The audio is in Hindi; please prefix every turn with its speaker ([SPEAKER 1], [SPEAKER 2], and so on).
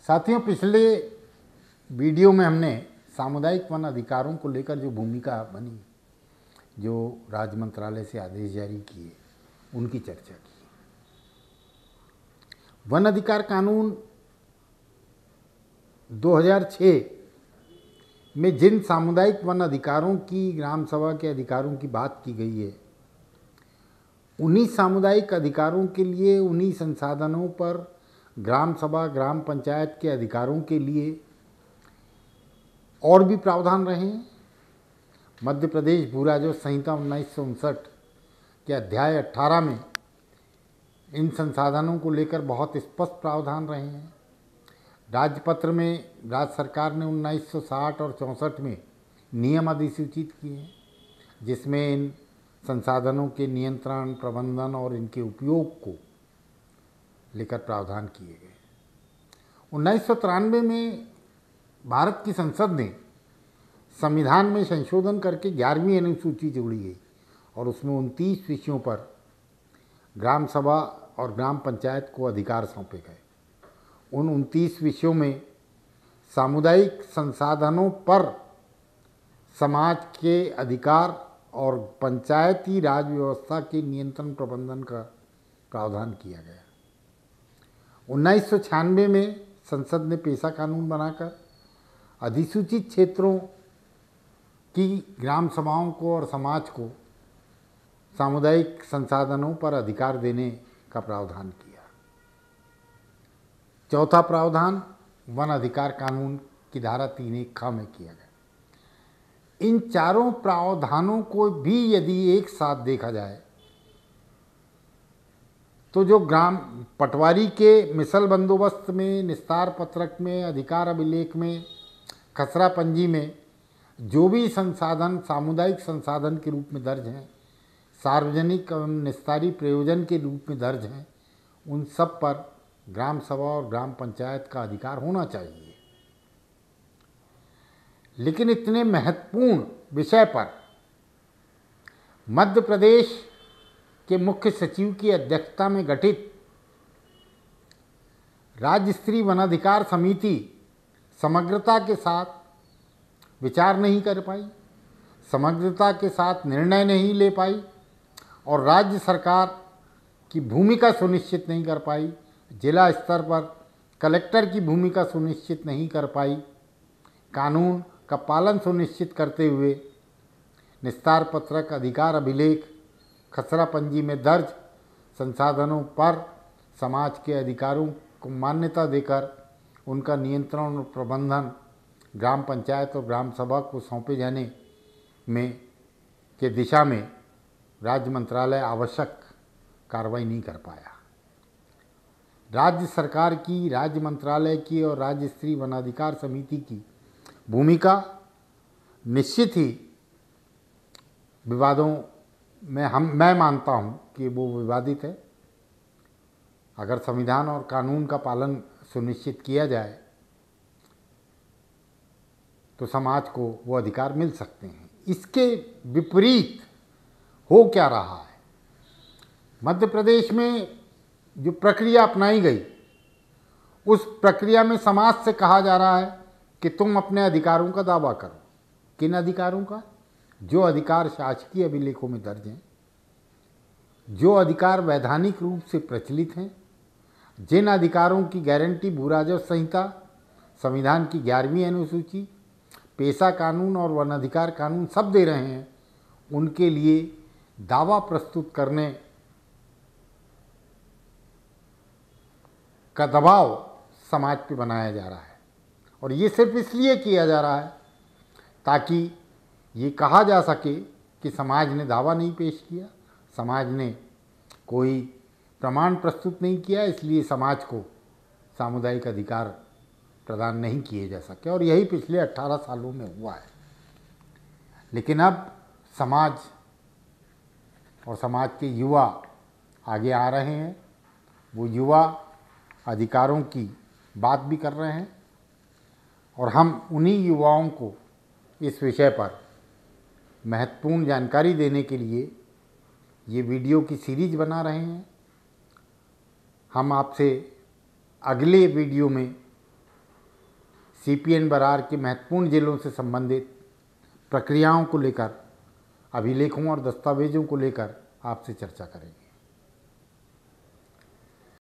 [SPEAKER 1] साथियों, पिछले वीडियो में हमने सामुदायिक वन अधिकारों को लेकर जो भूमिका बनी, जो राज्य मंत्रालय से आदेश जारी किए, उनकी चर्चा की। वन अधिकार कानून 2006 में जिन सामुदायिक वन अधिकारों की, ग्राम सभा के अधिकारों की बात की गई है, उन्हीं सामुदायिक अधिकारों के लिए, उन्हीं संसाधनों पर ग्राम सभा, ग्राम पंचायत के अधिकारों के लिए और भी प्रावधान रहे हैं। मध्य प्रदेश भू राजस्व संहिता 1959 के अध्याय 18 में इन संसाधनों को लेकर बहुत स्पष्ट प्रावधान रहे हैं। राजपत्र में राज्य सरकार ने 1960 और 64 में नियम अधिसूचित किए हैं, जिसमें इन संसाधनों के नियंत्रण, प्रबंधन और इनके उपयोग को लेकर प्रावधान किए गए। 1993 में भारत की संसद ने संविधान में संशोधन करके 11वीं अनुसूची जोड़ी गई और उसमें 29 विषयों पर ग्राम सभा और ग्राम पंचायत को अधिकार सौंपे गए। उन 29 विषयों में सामुदायिक संसाधनों पर समाज के अधिकार और पंचायती राज व्यवस्था के नियंत्रण प्रबंधन का प्रावधान किया गया। 1996 में संसद ने पेशा कानून बनाकर अधिसूचित क्षेत्रों की ग्राम सभाओं को और समाज को सामुदायिक संसाधनों पर अधिकार देने का प्रावधान किया। चौथा प्रावधान वन अधिकार कानून की धारा 3(1) में किया गया। इन चारों प्रावधानों को भी यदि एक साथ देखा जाए तो जो ग्राम पटवारी के मिसल बंदोबस्त में, निस्तार पत्रक में, अधिकार अभिलेख में, खसरा पंजी में जो भी संसाधन सामुदायिक संसाधन के रूप में दर्ज हैं, सार्वजनिक एवं निस्तारी प्रयोजन के रूप में दर्ज हैं, उन सब पर ग्राम सभा और ग्राम पंचायत का अधिकार होना चाहिए। लेकिन इतने महत्वपूर्ण विषय पर मध्य प्रदेश के मुख्य सचिव की अध्यक्षता में गठित राज्य स्तरीय वनाधिकार समिति समग्रता के साथ विचार नहीं कर पाई, समग्रता के साथ निर्णय नहीं ले पाई और राज्य सरकार की भूमिका सुनिश्चित नहीं कर पाई, जिला स्तर पर कलेक्टर की भूमिका सुनिश्चित नहीं कर पाई, कानून का पालन सुनिश्चित करते हुए निस्तार पत्रक, अधिकार अभिलेख, खसरा पंजी में दर्ज संसाधनों पर समाज के अधिकारों को मान्यता देकर उनका नियंत्रण और प्रबंधन ग्राम पंचायत और ग्राम सभा को सौंपे जाने में के दिशा में राज्य मंत्रालय आवश्यक कार्रवाई नहीं कर पाया। राज्य सरकार की, राज्य मंत्रालय की और राज्य स्तरीय वनाधिकार समिति की भूमिका निश्चित ही विवादों में मैं मानता हूं कि वो विवादित है। अगर संविधान और कानून का पालन सुनिश्चित किया जाए तो समाज को वो अधिकार मिल सकते हैं। इसके विपरीत हो क्या रहा है? मध्य प्रदेश में जो प्रक्रिया अपनाई गई, उस प्रक्रिया में समाज से कहा जा रहा है कि तुम अपने अधिकारों का दावा करो। किन अधिकारों का? जो अधिकार शासकीय अभिलेखों में दर्ज हैं, जो अधिकार वैधानिक रूप से प्रचलित हैं, जिन अधिकारों की गारंटी भू राजस्व संहिता, संविधान की 11वीं अनुसूची, पेशा कानून और वन अधिकार कानून सब दे रहे हैं, उनके लिए दावा प्रस्तुत करने का दबाव समाज पे बनाया जा रहा है। और ये सिर्फ इसलिए किया जा रहा है ताकि ये कहा जा सके कि समाज ने दावा नहीं पेश किया, समाज ने कोई प्रमाण प्रस्तुत नहीं किया, इसलिए समाज को सामुदायिक अधिकार प्रदान नहीं किए जा सके। और यही पिछले 18 सालों में हुआ है। लेकिन अब समाज और समाज के युवा आगे आ रहे हैं। वो युवा अधिकारों की बात भी कर रहे हैं और हम उन्हीं युवाओं को इस विषय पर महत्वपूर्ण जानकारी देने के लिए ये वीडियो की सीरीज बना रहे हैं। हम आपसे अगले वीडियो में CPN बरार के महत्वपूर्ण जिलों से संबंधित प्रक्रियाओं को लेकर, अभिलेखों और दस्तावेजों को लेकर आपसे चर्चा करेंगे।